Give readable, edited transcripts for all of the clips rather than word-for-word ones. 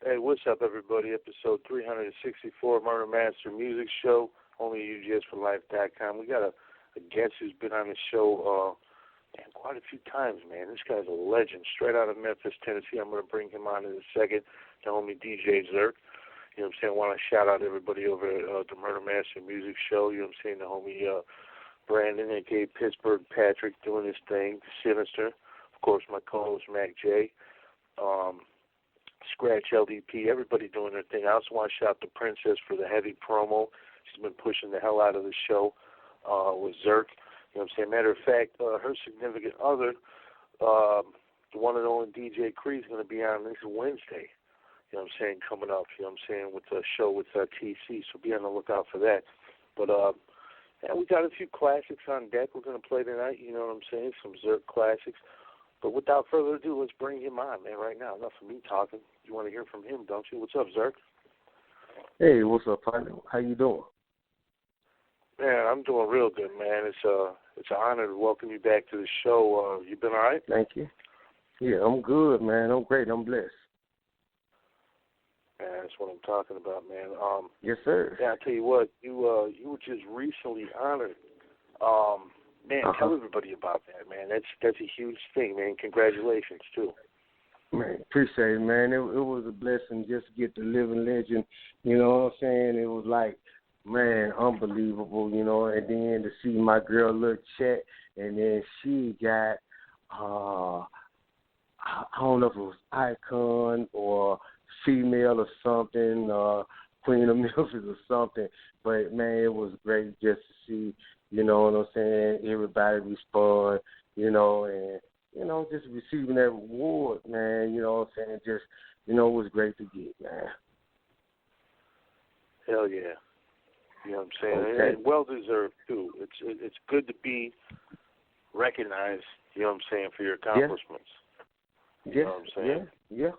Hey, what's up, everybody? Episode 364, Murder Master Music Show, only UGSforlife.com. We got a guest who's been on the show quite a few times, man. This guy's a legend, straight out of Memphis, Tennessee. I'm going to bring him on in a second, the homie DJ Zerk. You know what I'm saying? I want to shout out everybody over at the Murder Master Music Show. You know what I'm saying? The homie Brandon, a.k.a. Pittsburgh Patrick, doing his thing, Sinister. Of course, my co-host, Mac J. Scratch LDP, everybody doing their thing. I also want to shout out to Princess for the heavy promo. She's been pushing the hell out of the show with Zirk. You know what I'm saying? Matter of fact, her significant other, the one and only DJ Cree, is going to be on this Wednesday. You know what I'm saying? Coming up, you know what I'm saying, with a show with TC, so be on the lookout for that. But we got a few classics on deck we're going to play tonight, you know what I'm saying, some Zerk classics. But without further ado, let's bring him on, man, right now. Enough of me talking. You want to hear from him, don't you? What's up, Zerk? Hey, what's up, partner? How you doing? Man, I'm doing real good, man. It's an honor to welcome you back to the show. You been all right? Thank you. Yeah, I'm good, man. I'm great. I'm blessed. Man, that's what I'm talking about, man. Yes, sir. Yeah, I tell you what, you were just recently honored. Man, tell everybody about that, man. That's a huge thing, man. Congratulations, too. Man, appreciate it, man. It was a blessing just to get the living legend. You know what I'm saying? It was like, man, unbelievable, you know. And then to see my girl, Lil Chet, and then she got, I don't know if it was Icon or Female or something, Queen of Memphis or something. But, man, it was great just to see, you know what I'm saying, everybody respond, you know, and, you know, just receiving that reward, man, you know what I'm saying, just, you know, it was great to get, man. Hell yeah. You know what I'm saying? Okay. And well-deserved, too. It's good to be recognized, you know what I'm saying, for your accomplishments. Yeah. You know what I'm saying? Yeah.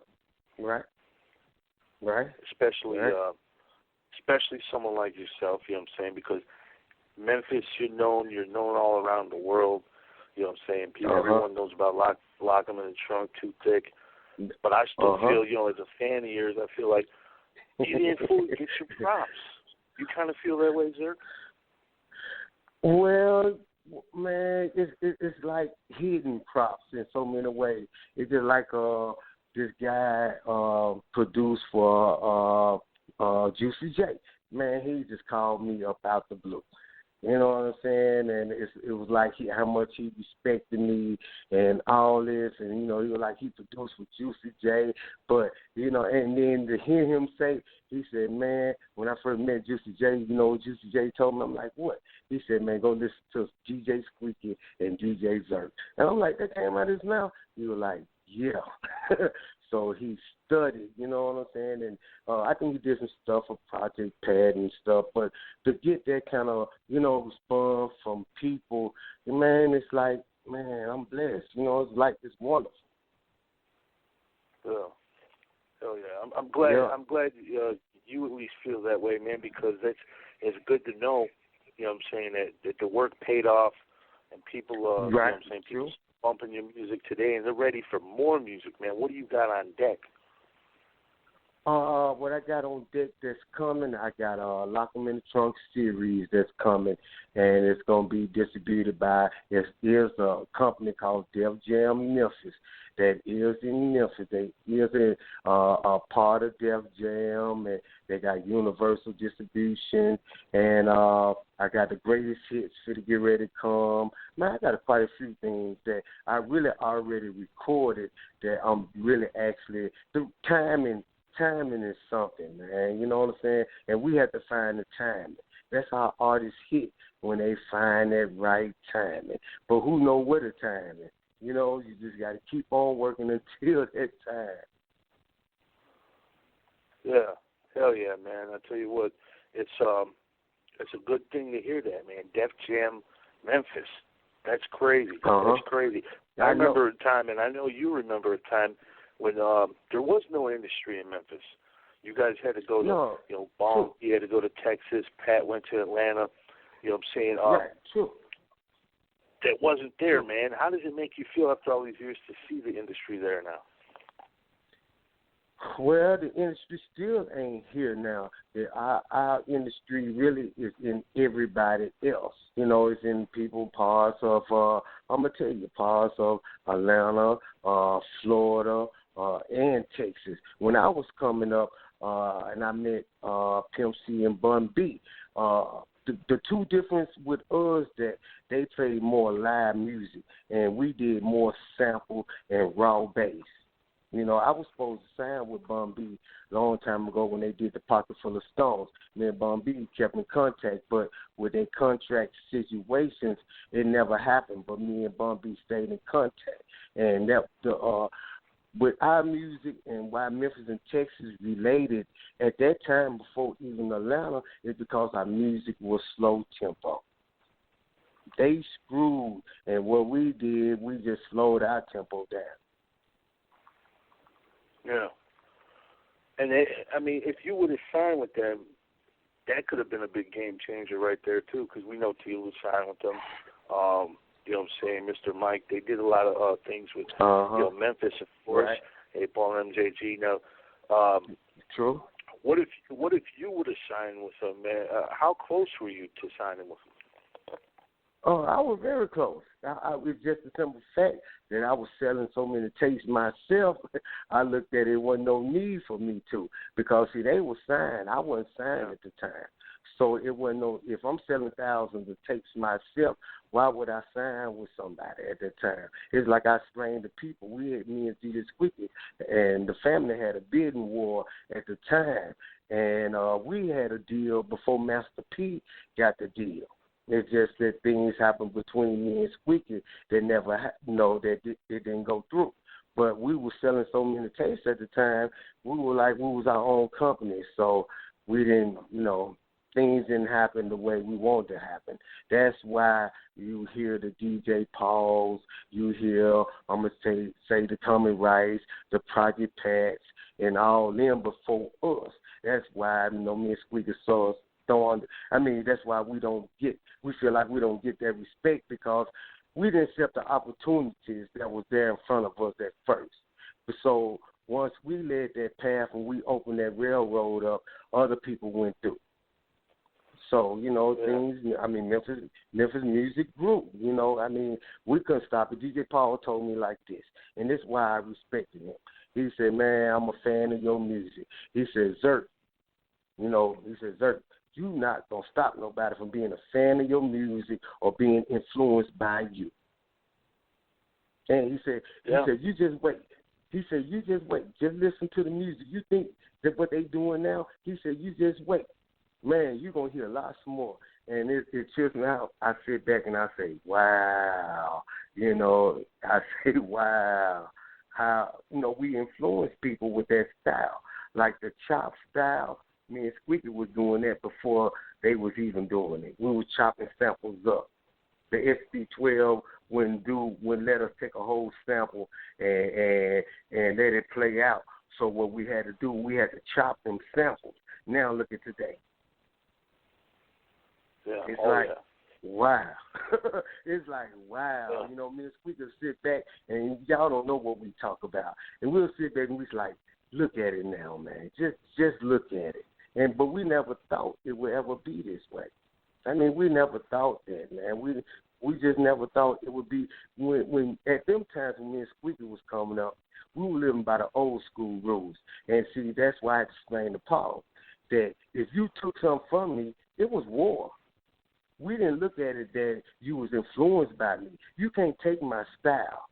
Right. Especially someone like yourself, you know what I'm saying, because Memphis, you're known all around the world. You know what I'm saying? People, everyone knows about Lock 'em in the Trunk, Too Thick. But I still feel, you know, as a fan of yours, I feel like you didn't fully get your props. You kind of feel that way, Zerk? Well, man, it's like hidden props in so many ways. It's just like this guy produced for Juicy J. Man, he just called me up out the blue. You know what I'm saying? And it was like how much he respected me and all this. And, you know, he was like he produced with Juicy J. But, you know, and then to hear him say, he said, man, when I first met Juicy J, you know what Juicy J told me? I'm like, what? He said, man, go listen to DJ Squeaky and DJ Zerk. And I'm like, that came out of his mouth? He was like, yeah. So he studied, you know what I'm saying? And I think he did some stuff for Project Pad and stuff. But to get that kind of, you know, response from people, man, it's like, man, I'm blessed. You know, it's like, it's wonderful. Yeah. Hell yeah. I'm glad. Yeah. I'm glad you at least feel that way, man, because it's good to know, you know what I'm saying, that the work paid off and people, you know what I'm saying, people bumping your music today, and they're ready for more music, man. What do you got on deck? What I got on deck that's coming, I got Lock 'em in the Trunk series that's coming, and it's going to be distributed by, there's a company called Def Jam Memphis that is in Memphis. They is a part of Def Jam, and they got Universal Distribution, and I got the greatest hits for to get ready to come. Man, I got quite a few things that I really already recorded that I'm really actually, the timing is something, man. You know what I'm saying? And we have to find the timing. That's how artists hit, when they find that right timing. But who know what the timing? You know, you just got to keep on working until that time. Yeah. Hell yeah, man. I tell you what, it's a good thing to hear that, man. Def Jam Memphis. That's crazy. That's crazy. I remember a time, and I know you remember a time, when there was no industry in Memphis. You guys had to go to, you know, Bonk. You had to go to Texas. Pat went to Atlanta. You know what I'm saying? Right, true. That wasn't there, man. How does it make you feel after all these years to see the industry there now? Well, the industry still ain't here now. Our industry really is in everybody else. You know, it's in people parts of, I'm going to tell you, parts of Atlanta, Florida, and Texas. When I was coming up and I met Pimp C and Bun B, the two difference with us that they played more live music and we did more sample and raw bass. You know, I was supposed to sign with Bun B a long time ago when they did the Pocket Full of Stones. Me and Bun B kept in contact, but with their contract situations, it never happened. But me and Bun B stayed in contact, and that with our music and why Memphis and Texas related at that time before even Atlanta is because our music was slow tempo. They screwed, and what we did, we just slowed our tempo down. Yeah. And, if you would have signed with them, that could have been a big game changer right there, too, because we know T.L. signed with them. You know what I'm saying, Mr. Mike, they did a lot of things with Memphis, of course, right. 8-Ball and MJG. Now, True. What if you would have signed with them, man? How close were you to signing with them? Oh, I was very close. I was just the simple fact that I was selling so many tapes myself. I looked at it wasn't no need for me to, because see, they were signed. I wasn't signed at the time, so it wasn't no. If I'm selling thousands of tapes myself, why would I sign with somebody at that time? It's like I explained to people. Me and DJ Squeaky and the family had a bidding war at the time, and we had a deal before Master P got the deal. It's just that things happened between me and Squeaky that never, that it didn't go through. But we were selling so many tapes at the time, we were like we was our own company. So we didn't, things didn't happen the way we wanted to happen. That's why you hear the DJ Pauls, you hear, I'm going to say the Tommy Rice, the Project Pats, and all them before us. That's why, me and Squeaky saw us. That's why we feel like we don't get that respect, because we didn't accept the opportunities that was there in front of us at first. So once we led that path and we opened that railroad up, other people went through. So, things, Memphis music grew, we couldn't stop it. DJ Paul told me like this, and this is why I respected him. He said, man, I'm a fan of your music. He said, Zerk, Zerk, you not going to stop nobody from being a fan of your music or being influenced by you. And he said, you just wait. He said, you just wait. Just listen to the music. You think that what they doing now? He said, you just wait. Man, you're going to hear lots more. And it chills me out. I sit back and I say, wow. I say, wow. How, we influence people with that style. Like the chop style. Me and Squeaky was doing that before they was even doing it. We was chopping samples up. The SB12 wouldn't let us take a whole sample and let it play out. So what we had to do, we had to chop them samples. Now look at today. Yeah. It's wow. It's like, wow. Yeah. Me and Squeaky sit back, and y'all don't know what we talk about. And we'll sit back and we're like, look at it now, man. Just look at it. But we never thought it would ever be this way. We never thought that, man. We just never thought it would be when at them times when me and Squeaky was coming up, we were living by the old school rules. And see, that's why I explained to Paul that if you took something from me, it was war. We didn't look at it that you was influenced by me. You can't take my style,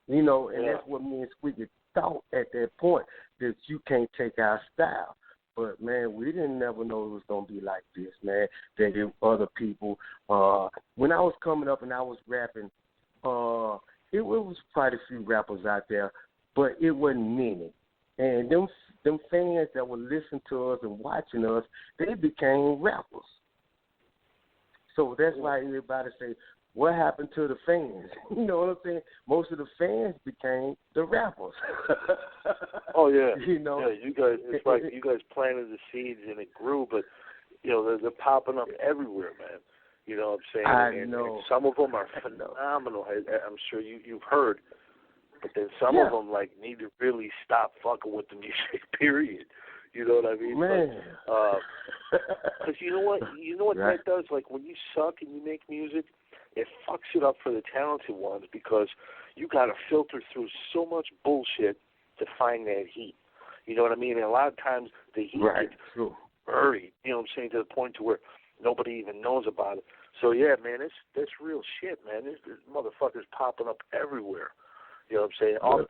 and that's what me and Squeaky thought at that point, that you can't take our style. But, man, we didn't never know it was going to be like this, man, that if other people, when I was coming up and I was rapping, it was quite a few rappers out there, but it wasn't many. And them fans that would listen to us and watching us, they became rappers. So that's why everybody say, what happened to the fans? You know what I'm saying? Most of the fans became the rappers. Oh, yeah. Yeah, you guys, it's like you guys planted the seeds and it grew, but, they're popping up everywhere, man. You know what I'm saying? I know. And some of them are phenomenal. I'm sure you've heard. But then some of them like need to really stop fucking with the music. Period. You know what I mean? Man. Because you know what right. that does. Like when you suck and you make music, it fucks it up for the talented ones because you got to filter through so much bullshit to find that heat. You know what I mean? And a lot of times the heat gets buried. You know what I'm saying? To the point to where nobody even knows about it. So yeah, man, that's real shit, man. This motherfucker's popping up everywhere. You know what I'm saying? Off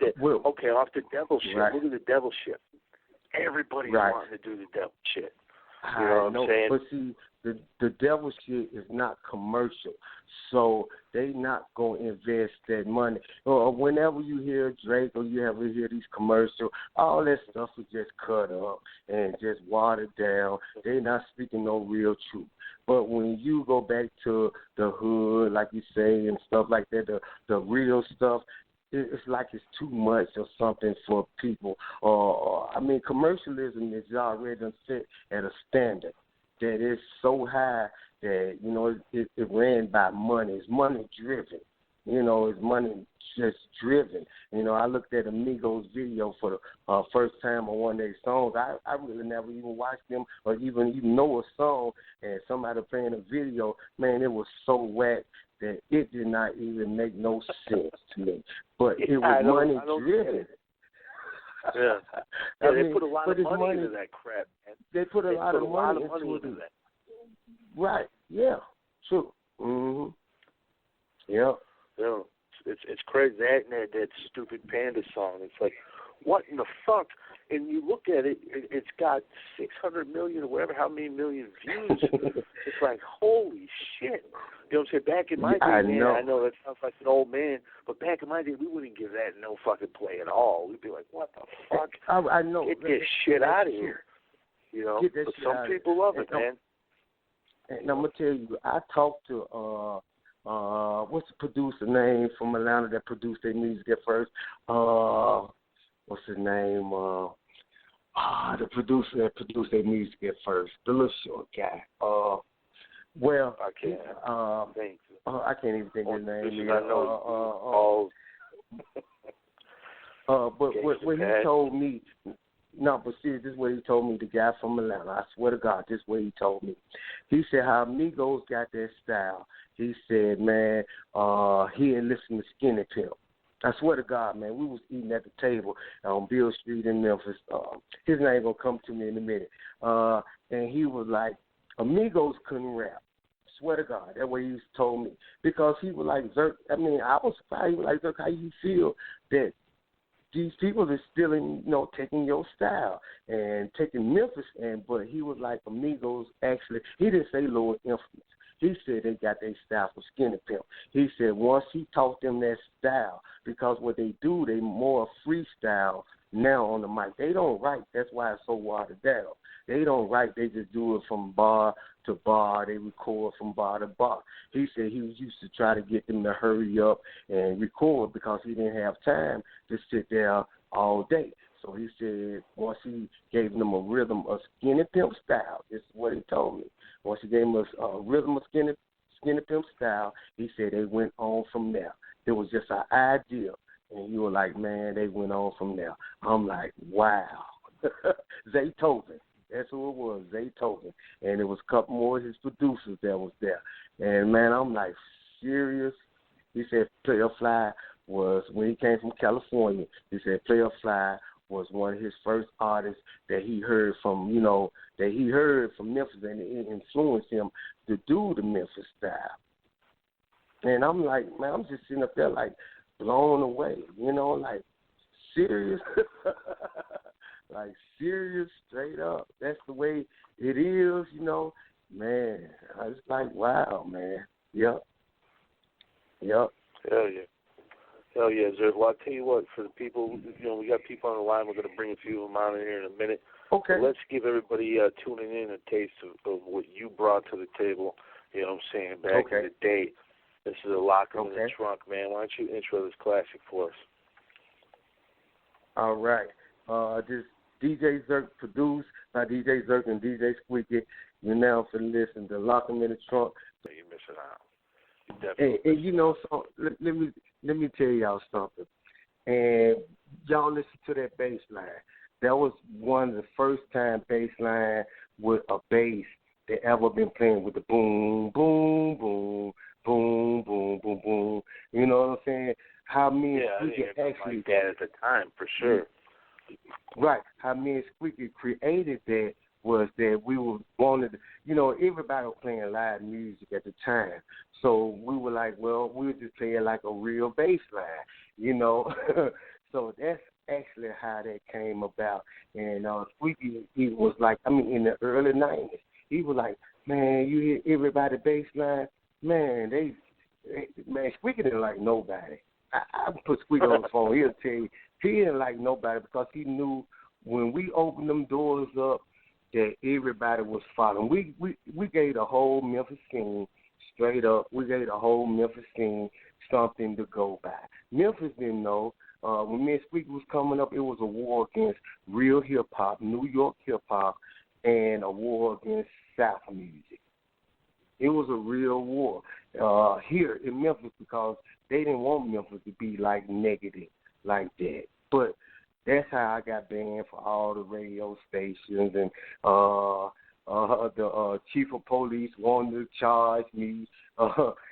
the devil shit. Right. Look at the devil shit. Everybody's wanting to do the devil shit. You know what I'm saying? But see, the devil shit is not commercial, so they not gonna invest that money. Or whenever you hear Drake or you ever hear these commercials, all that stuff is just cut up and just watered down. They not speaking no real truth. But when you go back to the hood, like you say, and stuff like that, the real stuff, it's like it's too much or something for people. I mean, commercialism is already set at a standard that is so high that, you know, it ran by money. It's money driven. You know, it's money just driven. You know, I looked at Amigos' video for the first time on one of their songs. I really never even watched them or even know a song, and somebody playing a video, man, it was so whack that it did not even make no sense to me. But it was money driven. Yeah. They put a lot of money into that crap, man. They put a lot of money into that. Right. Yeah. True. Mhm. Yeah. Yeah. It's crazy that stupid Panda song. It's like, what in the fuck? And you look at it, it's got 600 million or whatever, how many million views. It's like, holy shit. You know what I'm saying? Back in my day, I know that sounds like an old man, but back in my day, we wouldn't give that no fucking play at all. We'd be like, what the fuck? I know. Get this shit out of here. You know? But some people love it, man. And I'm going to tell you, I talked to, what's the producer name from Atlanta that produced their music at first? What's his name? The producer that produced their music at first, the little short guy. I can't. I can't even think of his name. But what he told me, but see, this is what he told me. The guy from Atlanta. I swear to God, this is what he told me. He said how Migos got their style. He said, man, he didn't listen to Skinny Pimp. I swear to God, man, we was eating at the table on Beale Street in Memphis. His name gonna come to me in a minute. And he was like, Amigos couldn't rap. Swear to God, that's what he told me. Because he was like, Zerk, I mean, I was surprised. He was like, Zerk, how you feel that these people are still taking your style and taking Memphis, but he was like, Amigos actually, he didn't say lower influence. He said they got their style from Skinny Pimp. He said once he taught them that style, because what they do, they more freestyle now on the mic. They don't write. That's why it's so watered down. They don't write. They just do it from bar to bar. They record from bar to bar. He said he was used to try to get them to hurry up and record because he didn't have time to sit there all day. So he said once he gave them a rhythm of Skinny Pimp style, this is what he told me. Once he gave them a rhythm of Skinny Pimp style, he said they went on from there. It was just an idea. And you were like, man, they went on from there. I'm like, wow. Zaytoven. That's who it was, Zaytoven. And it was a couple more of his producers that was there. And, man, I'm like, serious? He said Player Fly was, when he came from California, he said Player Fly was one of his first artists that he heard from, Memphis, and it influenced him to do the Memphis style. And I'm like, man, I'm just sitting up there like blown away, like serious, like serious, straight up. That's the way it is, man. I was like, wow, man. Yep. Hell yeah, Zerk. Well, I'll tell you what, for the people, we got people on the line. We're going to bring a few of them on in here in a minute. Okay. But let's give everybody tuning in a taste of what you brought to the table, back in the day. This is a locker in the trunk, man. Why don't you intro this classic for us? All right. This DJ Zerk produced by DJ Zerk and DJ Squeaky. You're now for listen to Lock 'em in the Trunk. You're missing out. And so let me tell y'all something. And y'all listen to that bass line. That was one of the first time bass line with a bass that ever been playing with the boom, boom, boom, boom, boom, boom, boom. You know what I'm saying? How me and Squeaky actually like that at the time for sure. Right. How me and Squeaky created that was that we wanted, everybody was playing live music at the time. So we were like, well, we'll just play it like a real bass line, So that's actually how that came about. And Squeaky, he was like, in the early 90s, he was like, man, you hear everybody bass line? Man, Squeaky didn't like nobody. I put Squeaky on the phone. He'll tell you he didn't like nobody because he knew when we opened them doors up that everybody was following. We gave the whole Memphis scene straight up. We gave the whole Memphis scene something to go by. Memphis didn't know. When me and Squeaky was coming up, it was a war against real hip hop, New York hip hop, and a war against South music. It was a real war here in Memphis because they didn't want Memphis to be like negative like that. But that's how I got banned for all the radio stations, and the chief of police wanted to charge me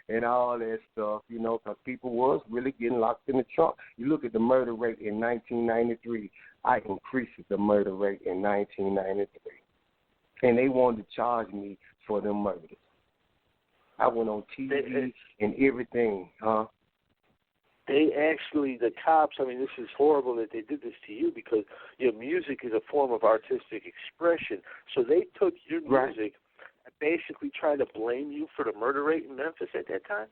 and all that stuff, because people was really getting locked in the trunk. You look at the murder rate in 1993. I increased the murder rate in 1993, and they wanted to charge me for them murders. I went on TV and everything, They actually, the cops, this is horrible that they did this to you because your music is a form of artistic expression. So they took your music and basically tried to blame you for the murder rate in Memphis at that time?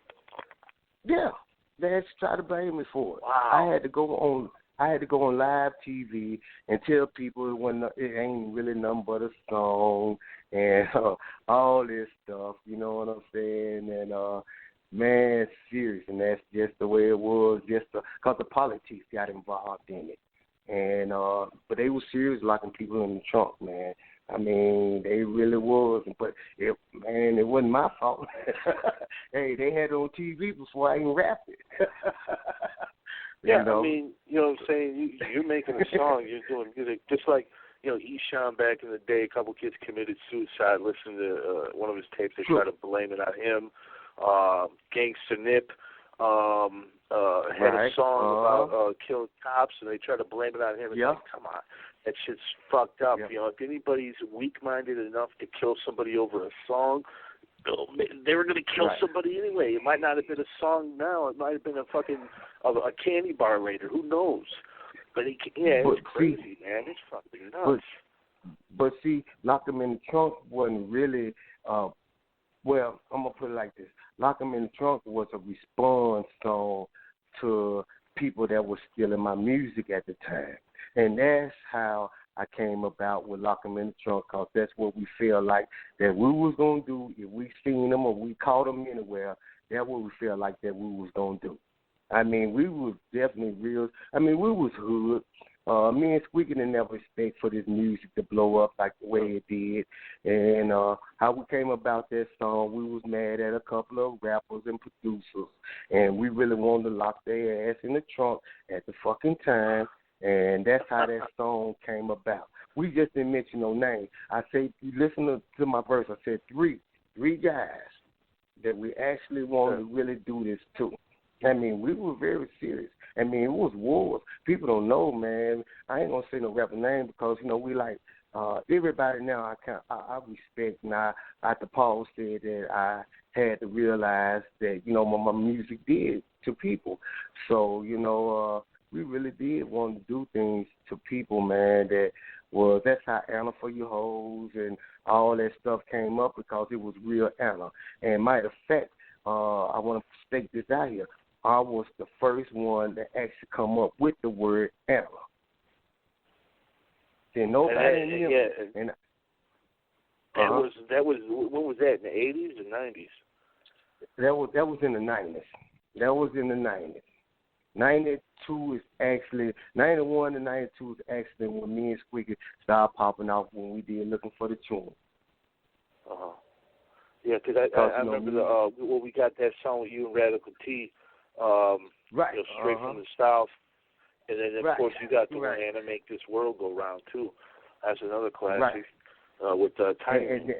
Yeah, they had to try to blame me for it. Wow. I had to go on live TV and tell people it ain't really nothing but a song and all this stuff, you know what I'm saying? And, man, serious, and that's just the way it was, just because the politics got involved in it. And but they were serious locking people in the trunk, man. They really was. But, it wasn't my fault. Hey, they had it on TV before I even rapped it. Yeah, you know what I'm saying? You're making a song, you're doing music, just like, Eshawn back in the day, a couple kids committed suicide, listened to one of his tapes, they tried to blame it on him. Gangsta Nip had a song about killing cops, and they tried to blame it on him. It's like, come on, that shit's fucked up. If anybody's weak-minded enough to kill somebody over a song, they were going to kill somebody anyway. It might not have been a song now. It might have been a candy bar later. Who knows? But it's crazy, man. It's fucking nuts. But see, Lock 'Em in the Trunk wasn't really, I'm going to put it like this. Lock 'Em in the Trunk was a response song to people that were stealing my music at the time. And that's how I came about with Lock 'Em in the Trunk, because that's what we feel like that we was going to do. If we seen them or we caught them anywhere, that's what we feel like that we was going to do. We was definitely real. We was hood. Me and Squeaky didn't never expect for this music to blow up like the way it did. And how we came about that song, we was mad at a couple of rappers and producers, and we really wanted to lock their ass in the trunk at the fucking time, and that's how that song came about. We just didn't mention no name. I say, you listen to my verse, I said three guys that we actually wanted to really do this to. We were very serious. It was wars. People don't know, man. I ain't gonna say no rapper name because we like everybody now. I respect now. After Paul said that, I had to realize that my music did to people. So we really did want to do things to people, man. That's how Anna for You Hoes and all that stuff came up, because it was real Anna. And matter of fact, I want to state this out here. I was the first one that actually come up with the word Anna. Then nobody That was when was that, in the 80s or 90s? That was in the 90s. That was in the 90s. 92 is actually 91 to 92 is actually when me and Squeaky started popping off, when we did Looking for the Tune. Yeah, because I remember we got that song with you and Radical T. Straight from the South. And then, of course, you got the one Make This World Go Round, too. That's another classic with Tiny.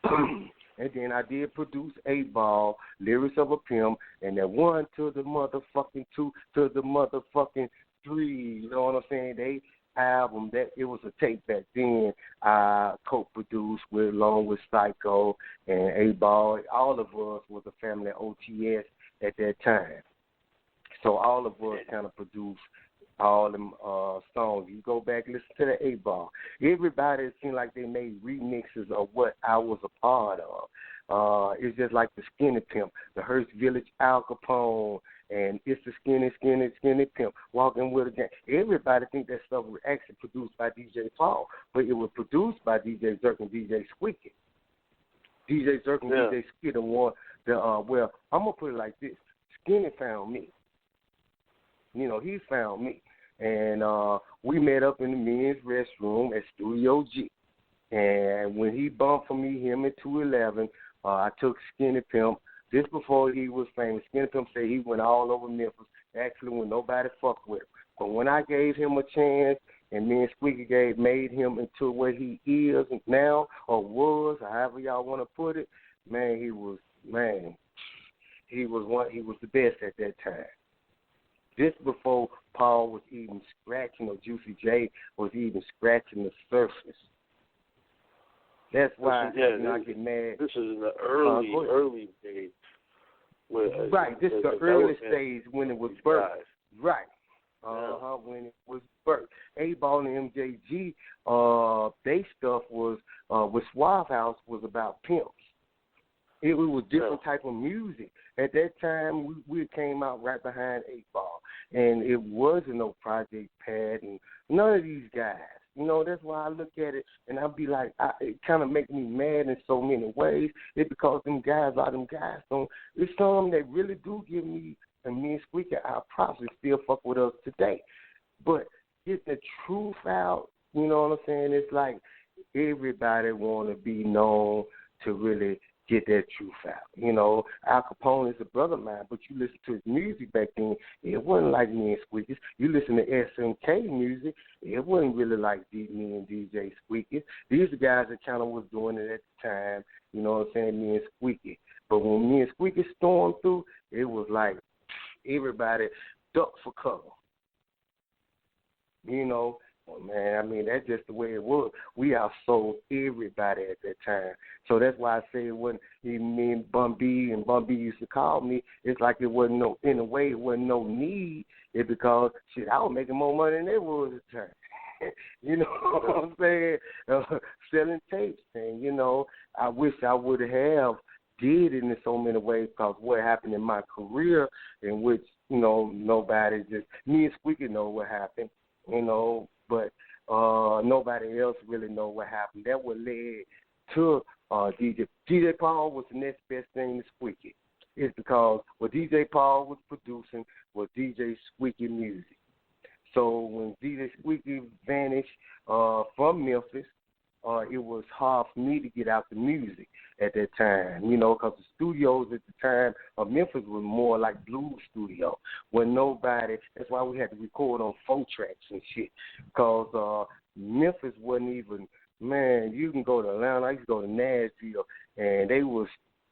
And then I did produce 8-Ball, Lyrics of a Pimp, and that 1 to the motherfucking 2 to the motherfucking 3. You know what I'm saying? They album, that it was a tape back then I co-produced with, along with Psycho and 8-Ball. All of us was a family at OTS at that time. So all of us kind of produced all them songs. You go back and listen to the 8-Ball. Everybody, it seemed like they made remixes of what I was a part of. It's just like the Skinny Pimp, the Hearst Village Al Capone, and It's the Skinny Pimp, Walking with a Gang. Everybody think that stuff was actually produced by DJ Paul, but it was produced by DJ Zerk and DJ Squeaky. DJ Zerk and DJ Squeaky won the, well, I'm going to put it like this. Skinny found me. You know, he found me. And we met up in the men's restroom at Studio G. And when he bumped for me, him at 211, I took Skinny Pimp. This before he was famous. Skinny Pimp said he went all over Memphis, actually when nobody fucked with him. But when I gave him a chance, and me and Squeaky made him into what he is now, or was, or however y'all want to put it, he was the best at that time. This before Paul was even scratching, or Juicy J was even scratching the surface. That's why I get mad. This is in the early days. This is the early stage when it was birthed. Right. When it was birthed. 8-Ball and MJG, they stuff was, with Suave House was about pimps. It was different type of music. At that time, we came out right behind 8-Ball. And it wasn't no Project Pat and none of these guys. You know, that's why I look at it and I'll be like, it kind of makes me mad in so many ways. It's because them guys don't. It's some that really do give me and me and Squeaky our props and still fuck with us today. But get the truth out, you know what I'm saying? It's like everybody want to be known to really get that truth out. You know, Al Capone is a brother of mine, but you listen to his music back then, it wasn't like me and Squeaky. You listen to SMK music, it wasn't really like me and DJ Squeaky. These are guys that kind of was doing it at the time, you know what I'm saying, me and Squeaky. But when me and Squeaky stormed through, it was like everybody ducked for cover. You know, that's just the way it was. We outsold everybody at that time. So that's why I say it wasn't even me and Bun B, and Bun B used to call me. It's like it wasn't no, in a way, it wasn't no need. It's because, I was making more money than they was at the time. You know what I'm saying? Selling tapes. And, you know, I wish I would have did it in so many ways because what happened in my career in which, you know, nobody just, me and Squeaky know what happened, you know, but nobody else really know what happened. That what led to DJ. DJ Paul was the next best thing to Squeaky. It's because what DJ Paul was producing was DJ Squeaky music. So when DJ Squeaky vanished from Memphis, it was hard for me to get out the music at that time, you know, because the studios at the time of Memphis was more like blues studio, where nobody, that's why we had to record on 4 tracks and shit, because Memphis wasn't even, you can go to Atlanta, I used to go to Nashville, and they was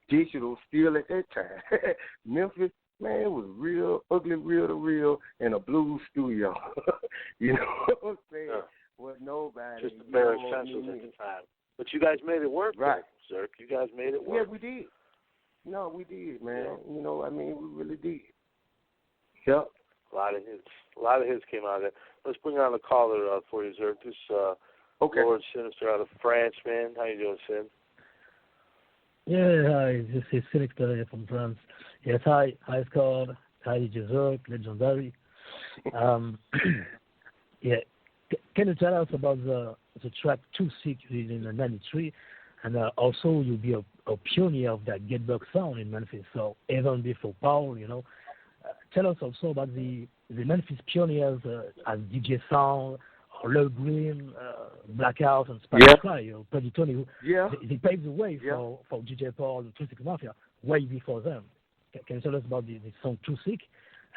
digital still at that time. Memphis, it was real, ugly, real to real, in a blues studio. You know what I'm saying? With nobody. Just the bare essentials at the time. But you guys made it work, right, Zerk. You guys made it work. Yeah, we did. No, we did, man. Yeah. You know, we really did. Yep. A lot of hits came out of it. Let's bring on a caller for you, Zerk. This Lord Sinister out of France, man. How you doing, Sin? Yeah, hi. This is Sinister from France. Yes, hi, Scott. Hi, Zerk, legendary. Yeah. Can you tell us about the track 2 Sick in '93, and also you'll be a pioneer of that Get Buck sound in Memphis. So even before Paul, you know, tell us also about the Memphis pioneers as DJ Sound, or Lil Green, Blackout, and Spanish Fly, you know, Pretty Tony. They paved the way for DJ Paul and Twisted Mafia way before them. Can you tell us about the song 2 Sick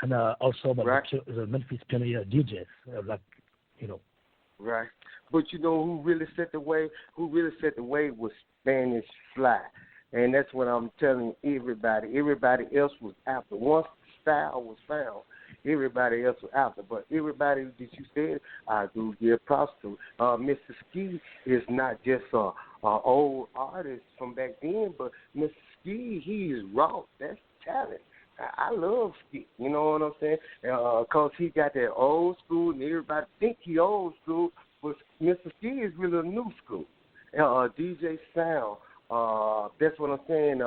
and also about right. the Memphis pioneer DJs, like, Right. But you know who really set the way? Who really set the way was Spanish Fly. And that's what I'm telling everybody. Everybody else was after. Once style was found, everybody else was after. But everybody that you said, I do give props to. Mr. Ski is not just a old artist from back then, but Mr. Ski, he is raw. That's talent. I love Ski, you know what I'm saying? Because he got that old school, and everybody think he old school, but Mr. Ski is really a new school. DJ Sound, that's what I'm saying.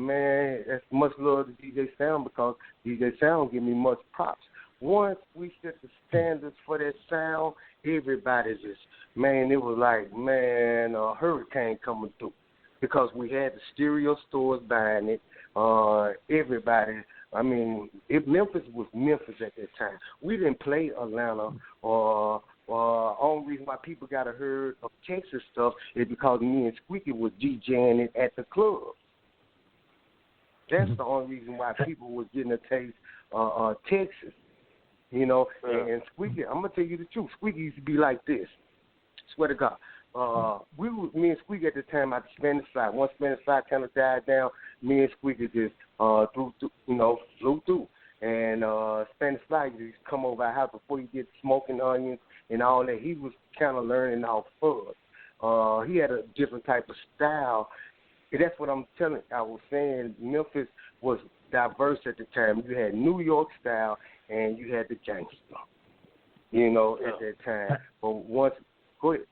Man, that's much love to DJ Sound because DJ Sound give me much props. Once we set the standards for that sound, everybody just, man, it was like, man, a hurricane coming through because we had the stereo stores buying it. Everybody, I mean, Memphis was Memphis at that time. We didn't play Atlanta only reason why people got a heard of Texas stuff is because me and Squeaky was DJing it at the club. That's the only reason why people was getting a taste of Texas, you know. And Squeaky, I'm gonna tell you the truth. Squeaky used to be like this. Swear to God. Me and Squeaky at the time at the Spanish Fly. Once Spanish Fly kind of died down, me and Squeaky just flew through. And Spanish Fly used to come over our house before he did smoking onions and all that. He was kind of learning off fuzz. He had a different type of style. And that's what I'm telling. I was saying Memphis was diverse at the time. You had New York style and you had the gangster, you know, at that time. But once, go ahead.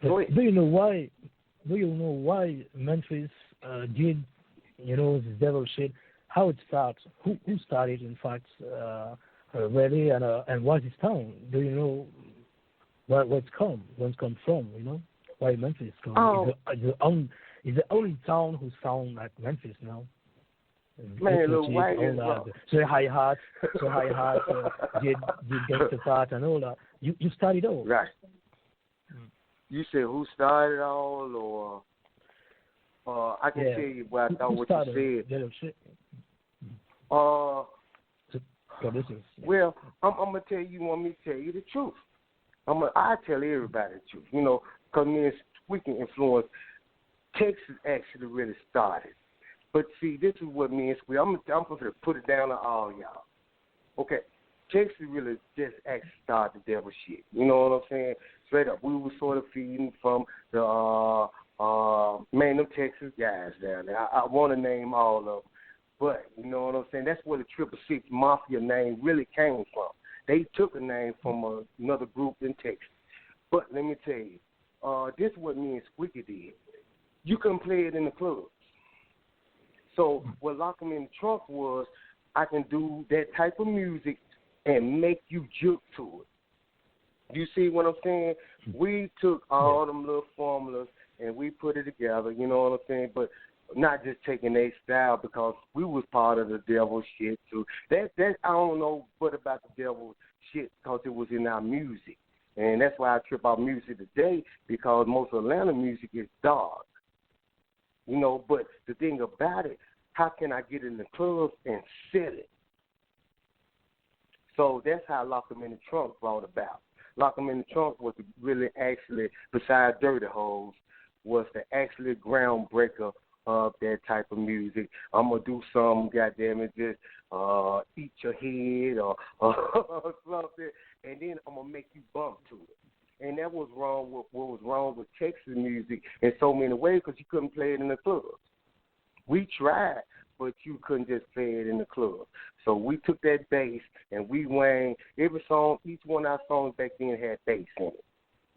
Do you know why Memphis did, this devil shit? How it starts? Who started? In fact, really, and what's its town? Do you know where it's come from? You know why Memphis come? Oh. Is the only town who sound like Memphis now. Man, little white is so high hat, did gangster part and all that. You started all right. You said who started all, or I can tell you what I thought what you said. Well, I'm gonna tell you. Want me to tell you the truth? I tell everybody the truth. You know, because me and Squeaky influence Texas actually really started. But see, this is what me and Squeaky. I'm gonna put it down to all y'all. Okay. Texas really just actually started the devil shit. You know what I'm saying? Straight up. We were sort of feeding from the, them Texas guys down there. I want to name all of them. But, you know what I'm saying? That's where the 666 Mafia name really came from. They took a name from another group in Texas. But let me tell you, this is what me and Squeaky did. You couldn't play it in the clubs. So what Lock 'em in the Trunk was, I can do that type of music and make you juke to it. You see what I'm saying? We took all them little formulas and we put it together, you know what I'm saying? But not just taking their style because we was part of the devil shit too. That I don't know what about the devil shit because it was in our music. And that's why I trip out music today because most Atlanta music is dark. You know, but the thing about it, how can I get in the clubs and sell it? So that's how Lock 'em in the Trunk brought about. Lock 'em in the Trunk was really actually, besides Dirty Hoes, was the actually groundbreaker of that type of music. I'm going to do something, goddamn it, just eat your head or something, and then I'm going to make you bump to it. And that was wrong with what was wrong with Texas music in so many ways because you couldn't play it in the clubs. We tried, but you couldn't just play it in the club. So we took that bass and we wang every song. Each one of our songs back then had bass in it.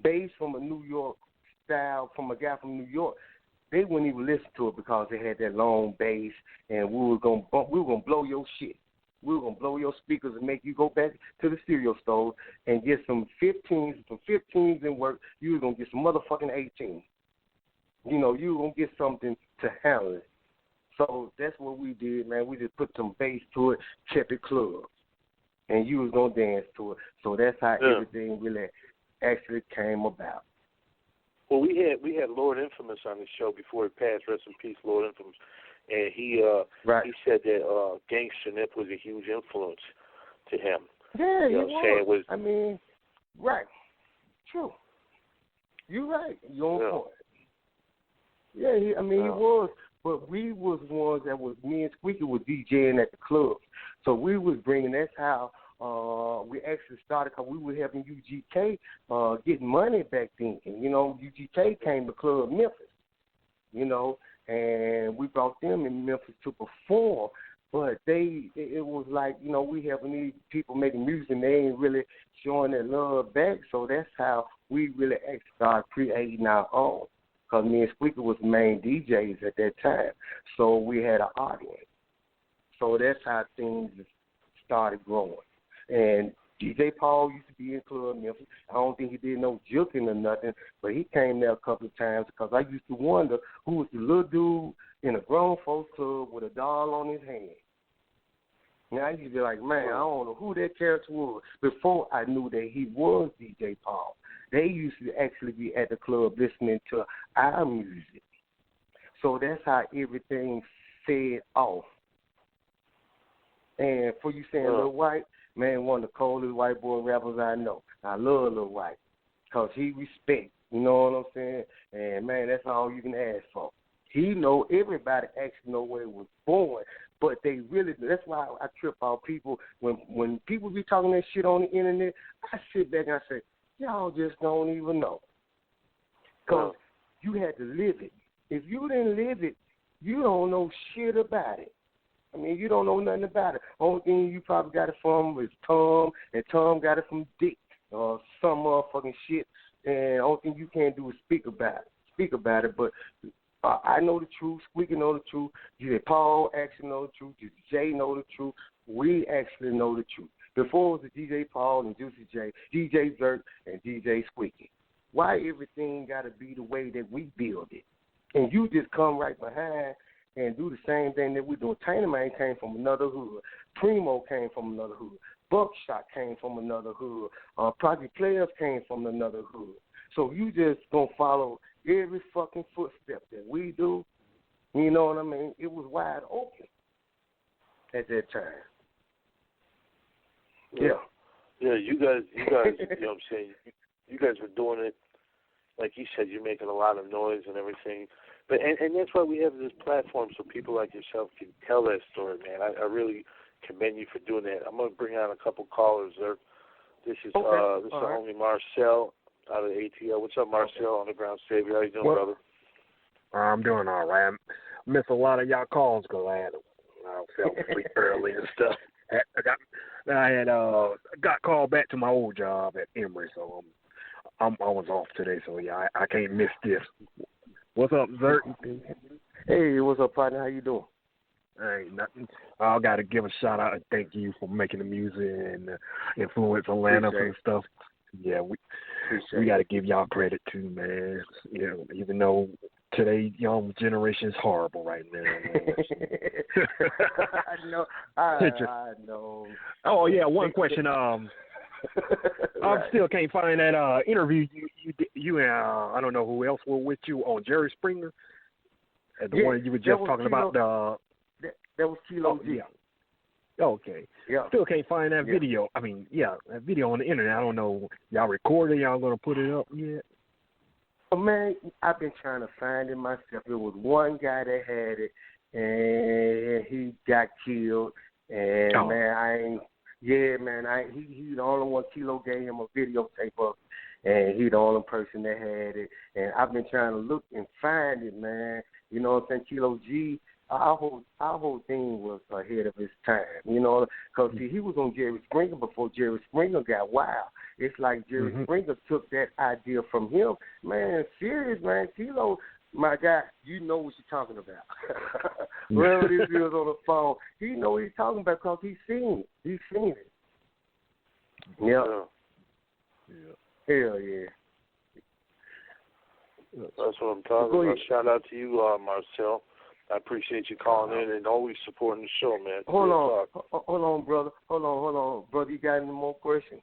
Bass from a New York style, from a guy from New York. They wouldn't even listen to it because they had that long bass, and we were gonna blow your shit. We were gonna blow your speakers and make you go back to the stereo store and get some 15s in work. You were gonna get some motherfucking 18s. You know, you were gonna get something to handle it. So that's what we did, man. We just put some bass to it, kept it club, and you was gonna dance to it. So that's how everything really actually came about. Well, we had Lord Infamous on the show before he passed. Rest in peace, Lord Infamous. and he said that Gangsta Nip was a huge influence to him. Yeah, you know what I'm saying? I mean, right. True. You're right. You're on point. Yeah, he was. But we was ones that was, me and Squeaky was DJing at the clubs. So we was bringing, that's how we actually started, because we were helping UGK get money back then. And, you know, UGK came to Club Memphis, you know, and we brought them in Memphis to perform. But it was like, you know, we helping these people making music, and they ain't really showing their love back. So that's how we really actually started creating our own. Because me and Squeaker was the main DJs at that time. So we had an audience. So that's how things started growing. And DJ Paul used to be in Club Memphis. I don't think he did no juking or nothing, but he came there a couple of times because I used to wonder who was the little dude in a grown folks club with a doll on his hand. Now I used to be like, man, I don't know who that character was before I knew that he was DJ Paul. They used to actually be at the club listening to our music. So that's how everything fed off. And for you saying Lil White, man, one of the coldest white boy rappers I know. I love Lil White because he respect, you know what I'm saying? And, man, that's all you can ask for. He know, everybody actually know where he was born, but they really, that's why I trip out people. When people be talking that shit on the internet, I sit back and I say, y'all just don't even know. Because you had to live it. If you didn't live it, you don't know shit about it. I mean, you don't know nothing about it. Only thing you probably got it from is Tom, and Tom got it from Dick or some motherfucking shit. And only thing you can't do is speak about it. But I know the truth. Squeaky know the truth. DJ Paul actually know the truth. Jay know the truth. We actually know the truth. Before it was the DJ Paul and Juicy J, DJ Zerk, and DJ Squeaky. Why everything got to be the way that we build it? And you just come right behind and do the same thing that we do. Tainer Man came from another hood. Primo came from another hood. Buckshot came from another hood. Project Players came from another hood. So you just going to follow every fucking footstep that we do. You know what I mean? It was wide open at that time. Yeah. Yeah, you guys, you know what I'm saying? You guys were doing it, like you said, you're making a lot of noise and everything. But and that's why we have this platform so people like yourself can tell that story, man. I really commend you for doing that. I'm going to bring on a couple callers there. This is homie Marcel out of ATL. What's up, Marcel, Underground Savior? How you doing, brother? I'm doing all right. I missed a lot of y'all calls because I fell asleep early and stuff. I had got called back to my old job at Emory, so I was off today. So yeah, I can't miss this. What's up, Zerk? Hey, what's up, partner? How you doing? Ain't nothing. I got to give a shout out and thank you for making the music and influence Atlanta and stuff. Yeah, we got to give y'all credit too, man. You know, even though today young generation is horrible right now. I know. Oh yeah, one question. I still can't find that interview you and I don't know who else were with you on Jerry Springer. The one you were just talking about. That was Kilo G. Yeah. Okay. Yeah. Still can't find that video. I mean, that video on the internet. I don't know. Y'all recorded? Y'all gonna put it up yet? Oh, man, I've been trying to find it myself. There was one guy that had it, and he got killed. And he the only one. Kilo gave him a videotape of it, and he the only person that had it. And I've been trying to look and find it, man. You know what I'm saying? Kilo G, our whole thing was ahead of his time, you know, because he was on Jerry Springer before Jerry Springer got wild. It's like Jerry Springer took that idea from him. Man, serious, man. Kilo, my guy, you know what you're talking about. Wherever this is on the phone, he know what he's talking about because he's seen it. He's seen it. Yeah. Hell yeah. That's what I'm talking about. Shout out to you, Marcel. I appreciate you calling in and always supporting the show, man. Hold on, brother. Hold on. Brother, you got any more questions?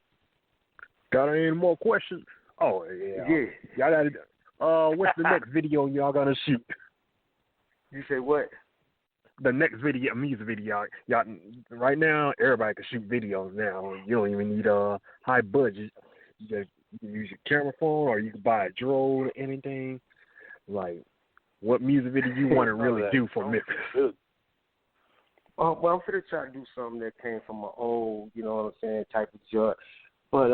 Got any more questions? Oh, yeah. Y'all got what's the next video y'all gonna shoot? You say what? the next video, music video, y'all right now, everybody can shoot videos now. You don't even need a high budget. You just use your camera phone, or you can buy a drone or anything. Like, what music video you want to really do for Memphis? Well, I'm going to try to do something that came from my old, you know what I'm saying, type of judge. But,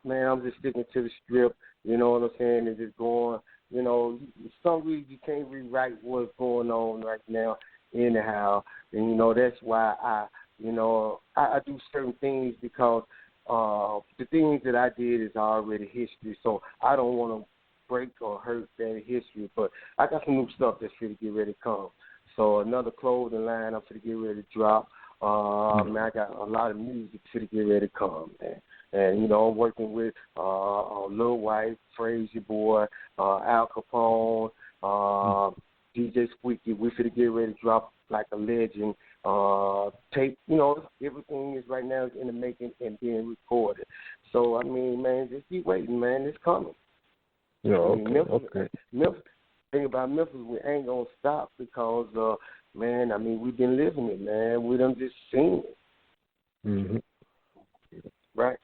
man, I'm just sticking to the strip, you know what I'm saying, and just going, you know, some reason you can't rewrite what's going on right now anyhow. And, you know, that's why I do certain things because the things that I did is already history. So I don't want to break or hurt that history. But I got some new stuff that's going to get ready to come. So another clothing line I'm going to get ready to drop. Man, I got a lot of music to get ready to come, man. And, you know, I'm working with Lil White, Crazy Boy, Al Capone, DJ Squeaky. We're going to get ready to drop like a legend tape. You know, everything is right now in the making and being recorded. So, I mean, man, just keep waiting, man. It's coming. Yeah, okay, I mean, Memphis, thing about Memphis, we ain't going to stop because, man, I mean, we've been living it, man. We done just seen it. Mm-hmm. Right?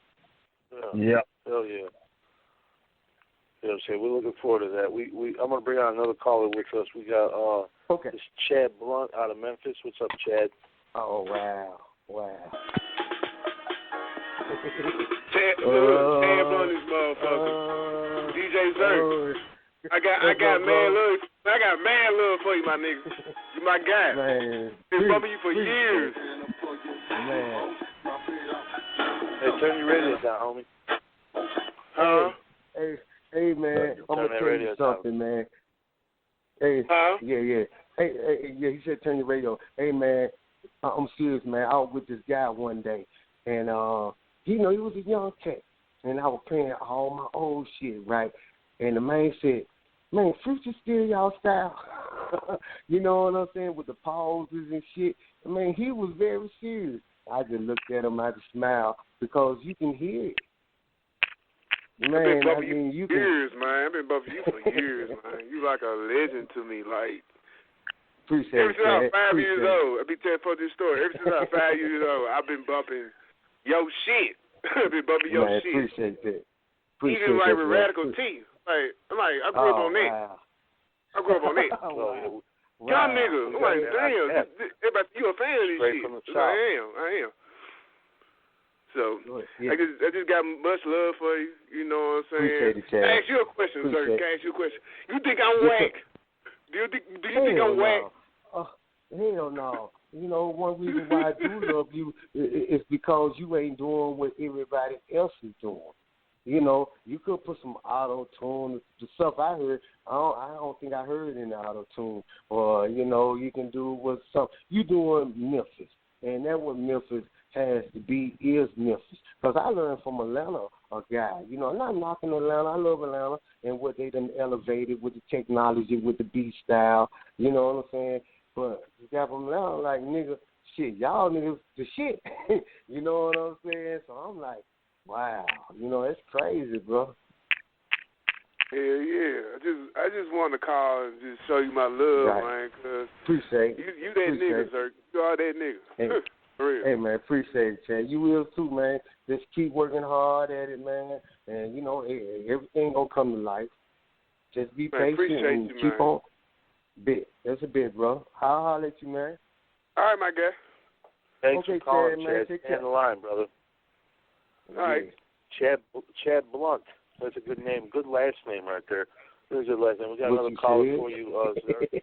Yeah. Hell yeah. You know what I'm saying? We're looking forward to that. I'm going to bring on another caller with us. We got this Chad Blunt out of Memphis. What's up, Chad? Oh, wow. Chad Blunt is motherfucker. DJ Zerk. I got mad love for you, my nigga. You my guy. Man. Been bumping you for years. Man. Hey, turn your radio down, homie. Huh? Hey, man. I'm gonna tell you something, man. Hey, yeah. Hey, he said turn your radio. Hey, man, I'm serious, man. I was with this guy one day, and he was a young cat, and I was playing all my old shit, right? And the man said, "Man, Future still y'all style." You know what I'm saying? With the pauses and shit. Man, he was very serious. I just looked at him, I just smiled because you can hear it. Man, I've been bumping you for years, man. I've been bumping you for years, man. You like a legend to me. Like, appreciate ever since I was 5 years old, I'll be telling for this story. Ever since I was 5 years old, I've been bumping your shit. I've been bumping your shit. Appreciate that. Even like with Radical T. Like, I grew up on that. Wow. I grew up on that. Wow. Young nigga. I'm like, damn, everybody, you a fan of this Straight shit. from the Like, I am. So, I just got much love for you. You know what I'm saying? Appreciate it, Chad. Can I ask you a question, sir? Can I ask you a question? You think I'm whack? Do you think I'm whack? Hell no. You know, one reason why I do love you is because you ain't doing what everybody else is doing. You know, you could put some auto-tune. The stuff I heard, I don't think I heard any auto-tune. Or, you know, you can do what you doing Memphis. And that's what Memphis has to be, is Memphis. Because I learned from Atlanta, a guy. You know, I'm not knocking Atlanta. I love Atlanta and what they done elevated with the technology, with the beat style. You know what I'm saying? But you got from Atlanta, like, nigga, shit, y'all niggas the shit. You know what I'm saying? So I'm like, wow, you know, it's crazy, bro. Yeah. I just want to call and just show you my love, man, because appreciate you that nigga, sir. You are that nigga. Hey, for real. Hey, man, appreciate it, Chad. You will too, man. Just keep working hard at it, man. And, you know, everything going to come to life. Just be patient and keep man. on. That's a bit, bro. I'll let you, man. All right, my guy. Thanks for calling, Chad. Stay on the line, brother. All right. Chad Blunt. That's a good name. Good last name right there. There's your last name. We got another caller for you, Zerk.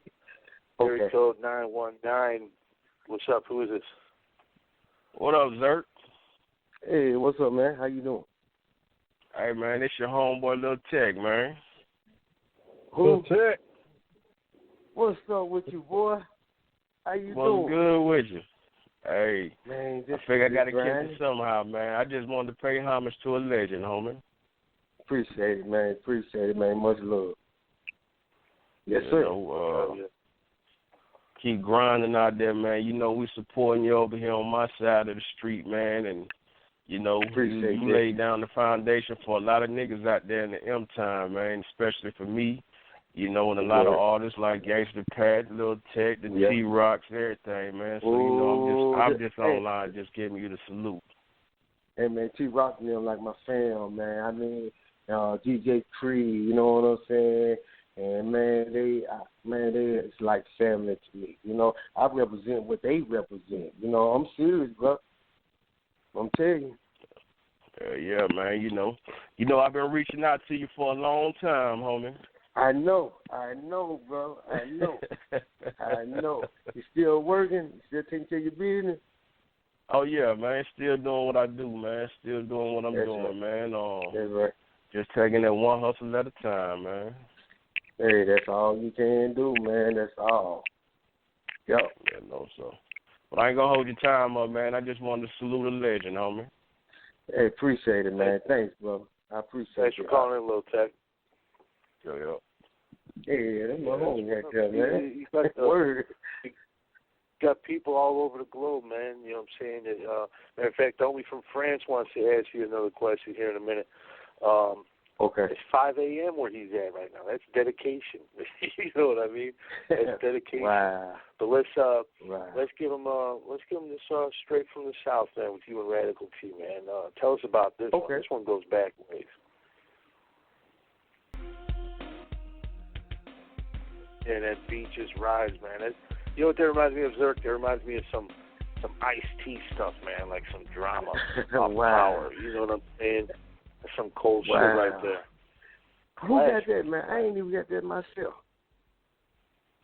Area code 919. What's up? Who is this? What up, Zerk? Hey, what's up, man? How you doing? Hey, man, it's your homeboy, Lil Tech, man. Who? Tech. What's up with you, boy? How you doing? What's good with you? Hey, man, I figure I got to get it somehow, man. I just wanted to pay homage to a legend, homie. Appreciate it, man. Much love. Yes, sir. Keep grinding out there, man. You know, we supporting you over here on my side of the street, man. And, you know, you laid down the foundation for a lot of niggas out there in the M time, man, especially for me. You know, and a lot of artists like Gangsta Pat, Lil Tech, the T-Rocks, everything, man. So, you know, I'm just online just giving you the salute. Hey, man, T-Rock and them like my fam, man. I mean, DJ Creed, you know what I'm saying? And, man, they it's like family to me. You know, I represent what they represent. You know, I'm serious, bro. I'm telling you. Yeah, man, you know, I've been reaching out to you for a long time, homie. I know, bro. I know. You still working? You still taking care of your business? Oh, yeah, man. Still doing what I do, man. Still doing what I'm doing, man. That's right. Just taking it one hustle at a time, man. Hey, that's all you can do, man. That's all. Yep. Yeah, no, so. But I ain't going to hold your time up, man. I just wanted to salute a legend, homie. Hey, appreciate it, man. Thanks, brother. I appreciate it. Thanks for calling in, Lil Tech. Yeah. Yeah, that's my homie right there, man. You got Word. You got people all over the globe, man. You know what I'm saying? Matter of fact, Homie from France wants to ask you another question here in a minute. Okay. It's 5 a.m. where he's at right now. That's dedication. You know what I mean? That's dedication. Wow. But let's give him this straight from the South, man, with you and Radical T, man. Tell us about this one. This one goes back ways. Yeah, that beat just rides, man. You know what that reminds me of, Zerk? That reminds me of some Ice-T stuff, man, like some drama, power. You know what I'm saying? Some cold shit right there. Who got that, man? I ain't even got that myself.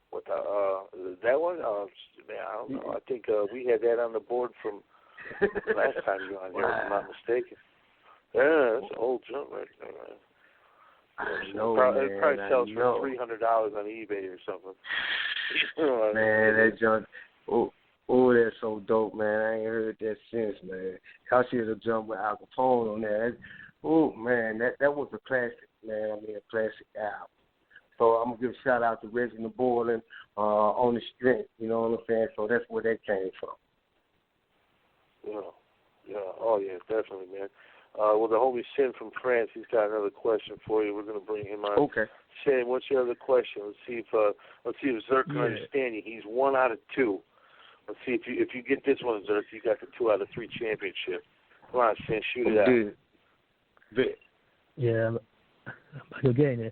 What that one? Man, I don't know. I think we had that on the board from last time you were on here, if I'm not mistaken. Yeah, that's an old jump right there, man. I know, man. It probably sells for $300 on eBay or something. Man, that junk. Oh, that's so dope, man. I ain't heard that since, man. Y'all should have jumped with Al Capone on that. Oh, man, that was a classic, man. I mean, a classic album. So I'm going to give a shout-out to Reginald Borland on the strength, you know what I'm saying? So that's where that came from. Yeah. Oh, yeah, definitely, man. Well, the homie Sin from France, he's got another question for you. We're going to bring him on. Okay. Sin, what's your other question? Let's see if Zerk can understand you. He's 1 out of 2. Let's see if you get this one, Zerk. You got the 2 out of 3 championship. Come on, Sin, shoot it out. Yeah, but again,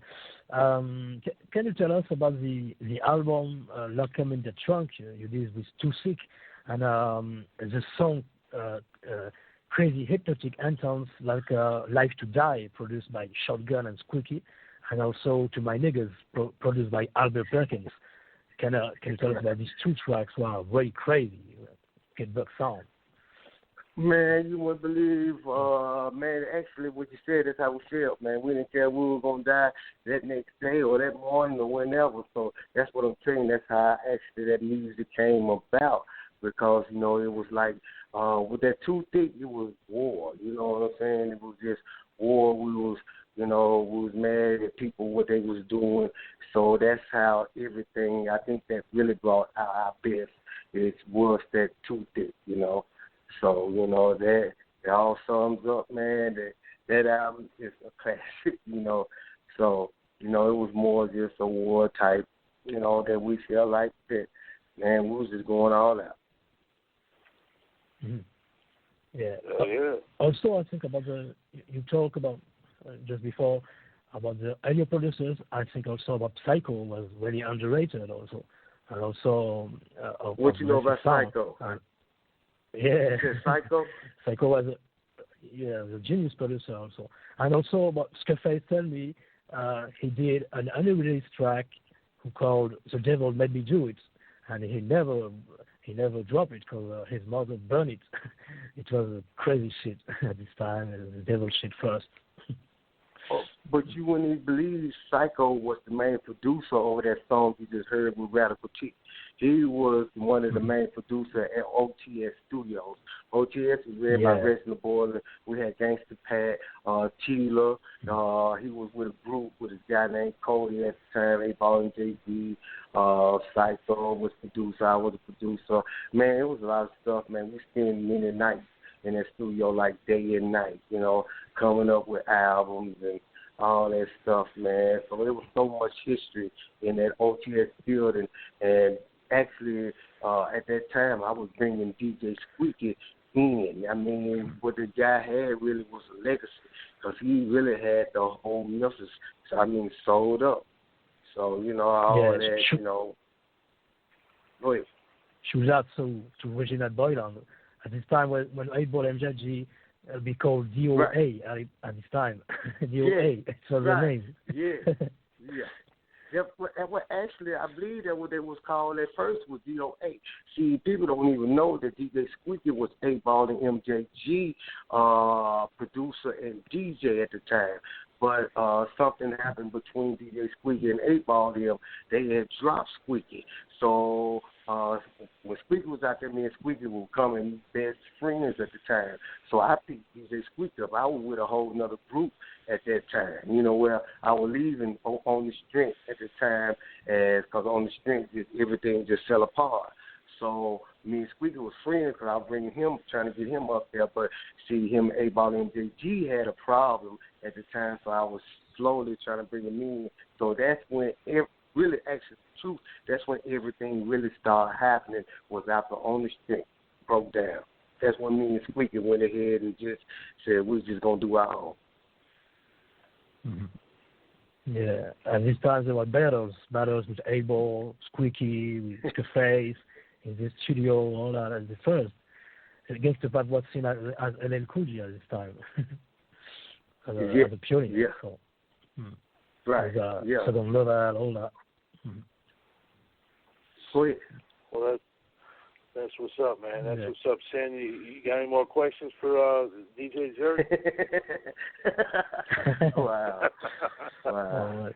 can you tell us about the album Lock 'Em in the Trunk you did with Too Sick and the song Crazy Hypnotic Anthems like Life to Die produced by Shotgun and Squeaky, and also To My Niggas produced by Albert Perkins. Can you tell us about these 2 tracks? Wow, very crazy. Get back sound. Man, you wouldn't believe, man, actually what you said is how we felt, man. We didn't care if we were going to die that next day or that morning or whenever. So that's what I'm saying. That's how actually that music came about because, you know, it was like with that Too Thick, it was war. You know what I'm saying? It was just war. We was mad at people, what they was doing. So that's how everything, I think that really brought out our best. It was that Too Thick, you know. So, you know, that all sums up, man, that album is a classic, you know. So, you know, it was more just a war type, you know, that we felt like that, man, we was just going all out. Mm-hmm. Yeah. Also, I think about you talk about, just before, about the earlier producers. I think also about Psycho was really underrated also. And also... what you know about Psycho? Yeah. Psycho? Psycho was a genius producer also. And also about Scarface Tell Me, he did an unreleased track called The Devil Made Me Do It. And he never dropped it because his mother burned it. It was crazy shit at this time, the devil shit first. But you wouldn't even believe Psycho was the main producer over that song you just heard with Radical T. He was one of the main producers at OTS Studios. OTS was led by Reginald Borland. We had Gangsta Pat, Tila. He was with a group with a guy named Cody at the time. They bought him JB. Psycho was producer. I was a producer. Man, it was a lot of stuff, man. We spent many nights in that studio like day and night, you know, coming up with albums and all that stuff, man. So there was so much history in that OTS building. And actually, at that time, I was bringing DJ Squeaky in. I mean, what the guy had really was a legacy because he really had the whole Memphis, sold up. So, all that, Go ahead. Shout out to Reginald Boylan. At this time, when 8-Ball MJG be called DOA at this time. DOA, it was the name. Yeah. Well, actually, I believe that what they was called at first was DOA. See, people don't even know that DJ Squeaky was 8-Ball and MJG producer and DJ at the time. But something happened between DJ Squeaky and 8-Ball. They had dropped Squeaky. So when Squeaky was out there, me and Squeaky were coming best friends at the time. So I picked DJ Squeaky up. I was with a whole other group at that time, where I was leaving on the strength at the time, because on the strength, everything just fell apart. So me and Squeaky was friends because I was bringing him, trying to get him up there. But see, him and 8-Ball and MJG had a problem at the time, so I was slowly trying to bring him in. So that's when really, actually, the truth, that's when everything really started happening, was after On the Strength broke down. That's when me and Squeaky went ahead and just said, we're just going to do our own. Mm-hmm. Yeah, and these times there were battles with 8-Ball, Squeaky, with Scarface, in the studio, all that as the first. Against about what's seen as LL Cool J at this time. as a pioneer. Yeah. So, right. Southern Level, all that. Go ahead. Well, that's what's up, man. That's what's up, Sam. You got any more questions for DJ Zerk? Wow. Well,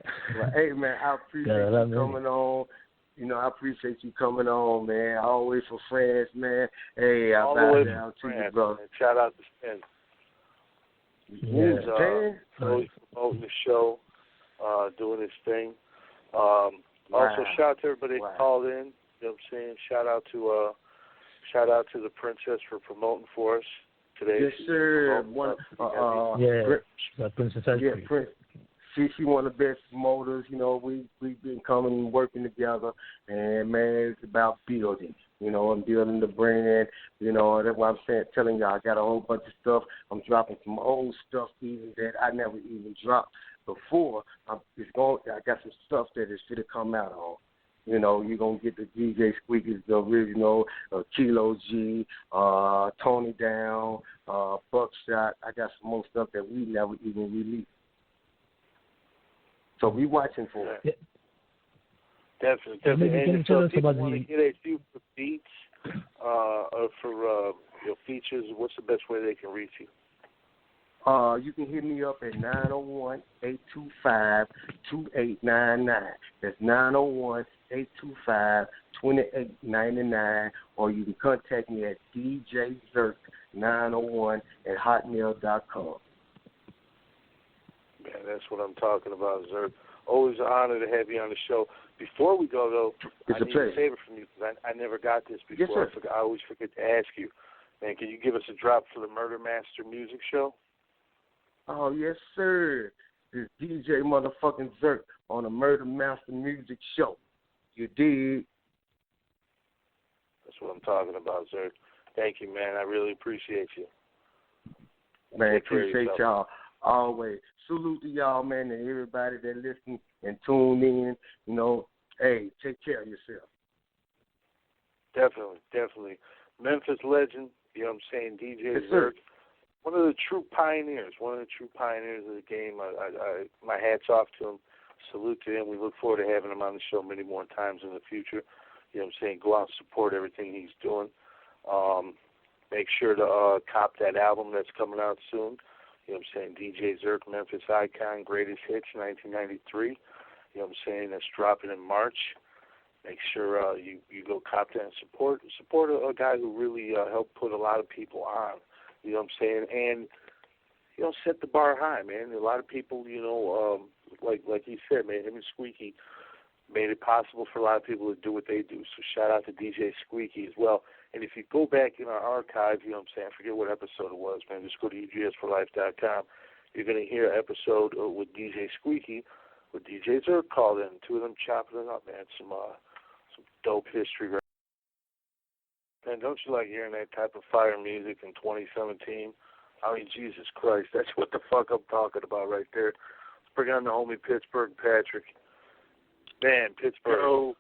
hey, man, I appreciate you coming on. I appreciate you coming on, man. Always for friends, man. Hey, I bow down to you, brother. Man. Shout out to Stan. He's always promoting the show, doing his thing. Also, shout out to everybody that called in. You know what I'm saying? Shout out to the princess for promoting for us today. Yes, sir. Princess. She one of the best promoters. We've been coming and working together, and man, it's about building. I'm building the brand. That's why I'm telling y'all, I got a whole bunch of stuff. I'm dropping some old stuff even that I never even dropped before. I got some stuff that is going to come out on. You're going to get the DJ Squeaky's, the original, Kilo G, Tony Down, Buckshot. I got some more stuff that we never even released. So we watching for it. Yeah. Definitely. And if people want to get at you for beats or for features, what's the best way they can reach you? You can hit me up at 901-825-2899. That's 901-825-2899. Or you can contact me at djzerk901@hotmail.com. Man, that's what I'm talking about, Zerk. Always an honor to have you on the show. Before we go, though, I need a favor from you because I never got this before. Yes, I always forget to ask you. Man, can you give us a drop for the Murder Master Music Show? Oh, yes, sir. This DJ motherfucking Zerk on the Murder Master Music Show. You dig? That's what I'm talking about, Zerk. Thank you, man. I really appreciate you. Man, appreciate y'all. Always. Salute to y'all, man, and everybody that listen and tune in. Hey, take care of yourself. Definitely. Memphis legend, DJ yes, Zerk. Sir. One of the true pioneers of the game. My hat's off to him. Salute to him. We look forward to having him on the show many more times in the future. Go out and support everything he's doing. Make sure to cop that album that's coming out soon. DJ Zerk, Memphis Icon, Greatest Hits, 1993. That's dropping in March. Make sure you go cop that and support a guy who really helped put a lot of people on. And set the bar high, man. A lot of people, like he said, man, him and Squeaky made it possible for a lot of people to do what they do. So shout out to DJ Squeaky as well. And if you go back in our archive, I forget what episode it was, man, just go to UGSforlife.com. you're going to hear an episode with DJ Squeaky, with DJ Zerk called in. Two of them chopping it up, man. Some dope history. Right? Man, don't you like hearing that type of fire music in 2017? I mean, Jesus Christ, that's what the fuck I'm talking about right there. Let's bring on the homie Pittsburgh Patrick. Man, Pittsburgh. Yo.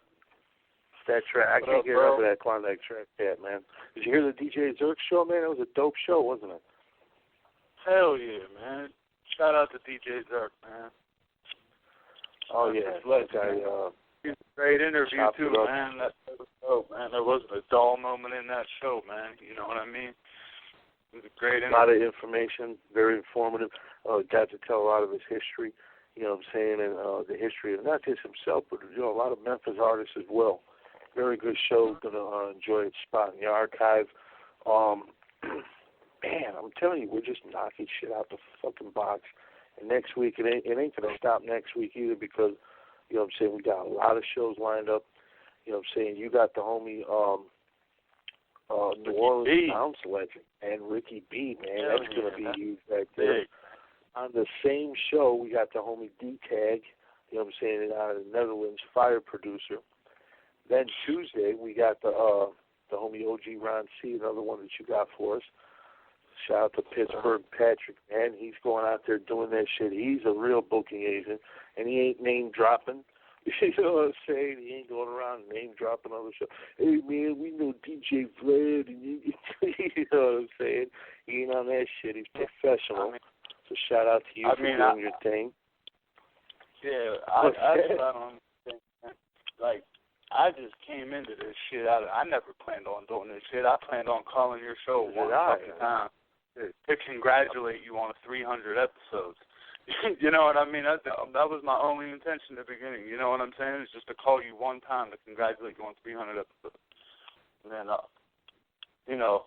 That track, I can't get enough of that Klondike track yet, man. Did you hear the DJ Zerk show, man? It was a dope show, wasn't it? Hell yeah, man. Shout out to DJ Zerk, man. Oh, yeah. That guy, he's a great interview, too, man. That was dope, man. There wasn't a dull moment in that show, man. You know what I mean? It was a great interview. A lot of information, very informative. Got to tell a lot of his history, you know what I'm saying, and the history of not just himself, but, you know, a lot of Memphis artists as well. Very good show. Going to enjoy its spot in the archive. Man, I'm telling you, we're just knocking shit out the fucking box. And next week, it ain't going to stop next week either because, you know what I'm saying, we got a lot of shows lined up. You know what I'm saying? You got the homie New Orleans bounce legend and Ricky B, man. That's going to be huge right there. Big. On the same show, we got the homie D-Tag, you know what I'm saying, out of the Netherlands, fire producer. Then Tuesday, we got the homie OG Ron C, another one that you got for us. Shout out to Pittsburgh Patrick, man. He's going out there doing that shit. He's a real booking agent, and he ain't name dropping. You know what I'm saying? He ain't going around name dropping other show. Hey, man, we know DJ Vlad, and you know what I'm saying? He ain't on that shit. He's professional. So shout out to you for doing your thing. Yeah, I don't understand. Like, I just came into this shit. I never planned on doing this shit. I planned on calling your show one fucking time to congratulate you on 300 episodes. You know what I mean? That was my only intention at the beginning. You know what I'm saying? It's just to call you one time to congratulate you on 300 episodes. And then, you know,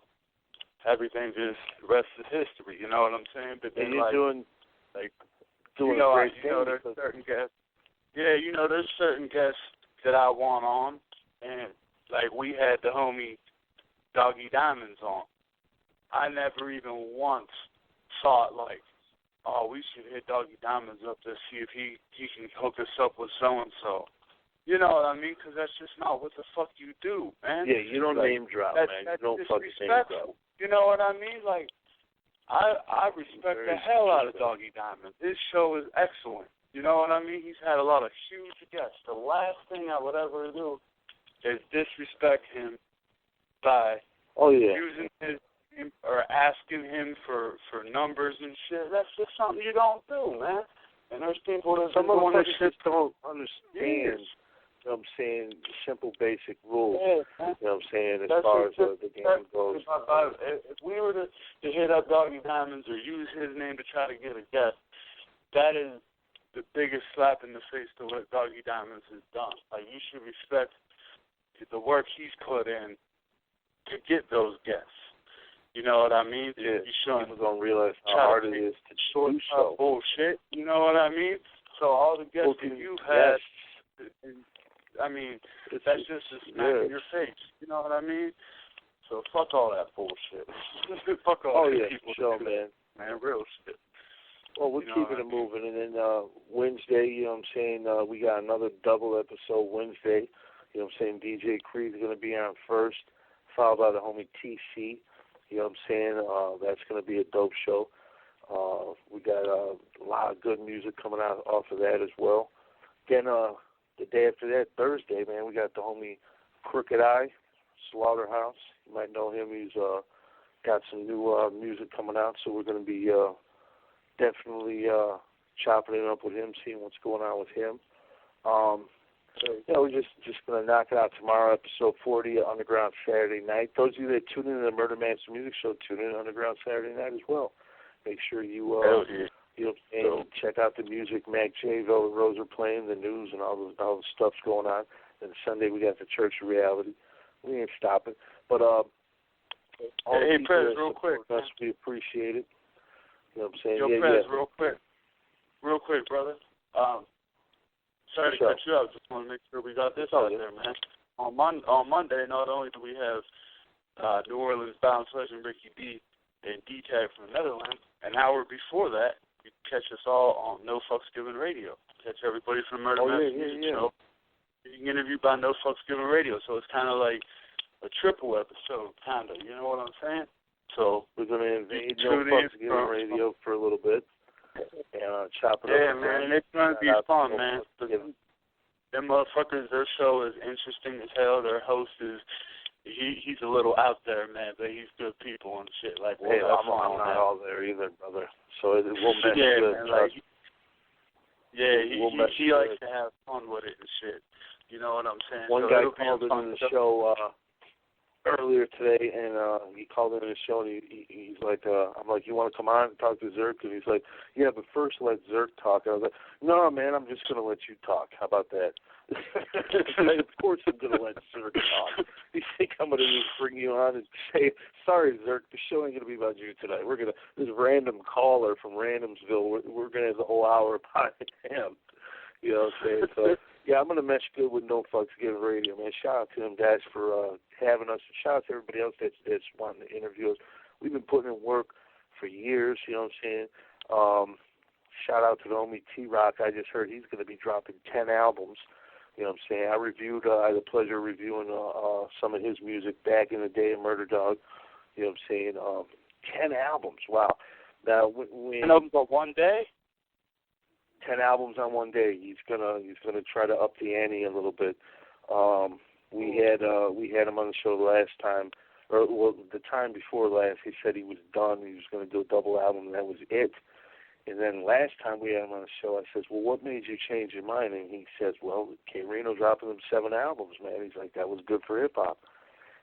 everything just, the rest is history. You know what I'm saying? But then, you're doing a great thing. There's certain guests. Yeah, there's certain guests that I want on, and like we had the homie Doggy Diamonds on. I never even once thought like, oh, we should hit Doggy Diamonds up to see if he can hook us up with so and so. You know what I mean? Because that's just not what the fuck you do, man. Yeah, you don't name drop, man. You don't fucking name drop. You know what I mean? Like, I respect the hell out of Doggy Diamonds. This show is excellent. You know what I mean? He's had a lot of huge guests. The last thing I would ever do is disrespect him by using his name or asking him for numbers and shit. That's just something you don't do, man. And there's people that some of us just don't understand. You know what I'm saying? Simple, basic rules. Yeah, you know what I'm saying? As far as the game goes. If we were to hit up Doggy Diamonds or use his name to try to get a guest, that is the biggest slap in the face to what Doggy Diamonds has done. Like, you should respect the work he's put in to get those guests. You know what I mean? Yeah, you shouldn't don't realize how hard it is to do so. Bullshit. You know what I mean? So all the guests that you've had, I mean, that's just a smack in your face. You know what I mean? So fuck all that bullshit. Fuck all these people. Sure, man. Real shit. Well, we're keeping it moving. And then Wednesday, you know what I'm saying, we got another double episode Wednesday. You know what I'm saying, DJ Creed's going to be on first, followed by the homie TC. You know what I'm saying? That's going to be a dope show. We got a lot of good music coming out off of that as well. Then the day after that, Thursday, man, we got the homie Crooked Eye, Slaughterhouse. You might know him. He's got some new music coming out, so we're going to be definitely chopping it up with him, seeing what's going on with him. We're just going to knock it out tomorrow, episode 40 of Underground Saturday Night. Those of you that tune in to the Murder Master Music Show, tune in to Underground Saturday Night as well. Make sure you check out the music. Mac J, Velvet Rose are playing, the news, and all the stuff's going on. And Sunday we got the Church of Reality. We ain't stopping. But hey, Prez, real quick. We appreciate it. You know what I'm saying? Yo, Prez, real quick, brother. Sorry to cut you out. Just want to make sure we got this out there, man. On Monday, not only do we have New Orleans bounce legend Ricky B and D-Tag from the Netherlands, an hour before that, you can catch us all on No Fucks Given Radio. Catch everybody from Murder Master Music Show. Being interviewed by No Fucks Given Radio, so it's kind of like a triple episode, kind of. You know what I'm saying? So we're going to invade No Fucks Given Radio for a little bit and chop it up. Yeah, man, it's going to be fun, man. Them motherfuckers, their show is interesting as hell. Their host is, he's a little out there, man, but he's good people and shit. Like, hey, I'm not all there either, brother. So it will mess good. Man, like, he likes to have fun with it and shit. You know what I'm saying? One guy called in the show earlier today, and he called in the show, and he's like, I'm like, you want to come on and talk to Zirk? And he's like, yeah, but first let Zirk talk. And I was like, no, man, I'm just going to let you talk. How about that? Of course I'm going to let Zirk talk. You think I'm going to bring you on and say, sorry, Zirk, the show ain't going to be about you tonight. We're going to, this random caller from Randomsville, we're going to have the whole hour about him. You know what I'm saying? So, yeah, I'm going to mesh good with No Fucks Given Radio, man. Shout out to them guys for having us. Shout out to everybody else that's wanting to interview us. We've been putting in work for years, you know what I'm saying? Shout out to the homie T-Rock. I just heard he's going to be dropping 10 albums. You know what I'm saying? I had the pleasure of reviewing some of his music back in the day of Murder Dog. You know what I'm saying? 10 albums. Wow. Now, when 10 albums on one day? 10 albums on one day. He's gonna try to up the ante a little bit. We had him on the show last time, or well, the time before last. He said he was done. He was going to do a double album, and that was it. And then last time we had him on the show, I says, well, what made you change your mind? And he says, well, K. Reno dropping them 7 albums, man. He's like, that was good for hip hop.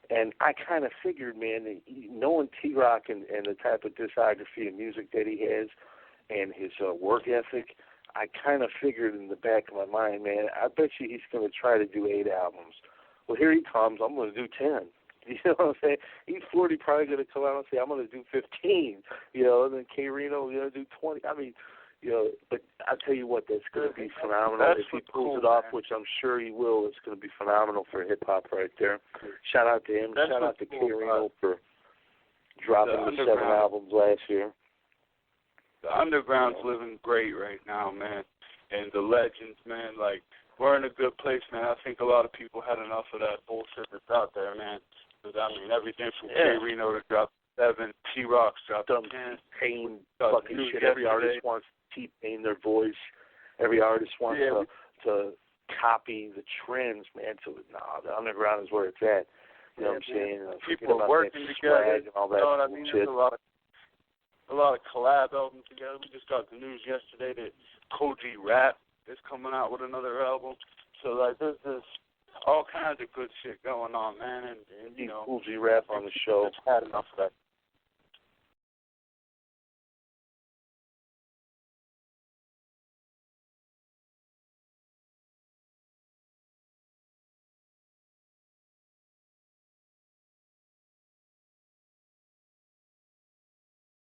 And I kind of figured, man, that knowing T-Rock and the type of discography and music that he has, and his work ethic, I kind of figured in the back of my mind, man, I bet you he's going to try to do 8 albums. Well, here he comes. I'm going to do 10. You know what I'm saying? E40 probably going to come out and say, I'm going to do 15. You know, and then K. Reno going to do 20. I mean, you know, but I'll tell you what, that's going to be phenomenal. If he pulls it off, which I'm sure he will, it's going to be phenomenal for hip-hop right there. Shout out to him. Shout out to K. Reno for dropping the 7 albums last year. The underground's living great right now, man. And the legends, man, like, we're in a good place, man. I think a lot of people had enough of that bullshit that's out there, man. Because, I mean, everything from K. Reno to drop 7, T-Rock's dropped 10. T-Pain fucking shit. Every artist wants T-Pain their voice. Every artist wants to copy the trends, man. So, the underground is where it's at. You know what I'm saying? People are working together. And all that you know what I mean? bullshit. There's a lot of collab albums together. We just got the news yesterday that Koji Rap is coming out with another album. So, like, there's all kinds of good shit going on, man. And you know, Koji Rap on the show. Had enough of that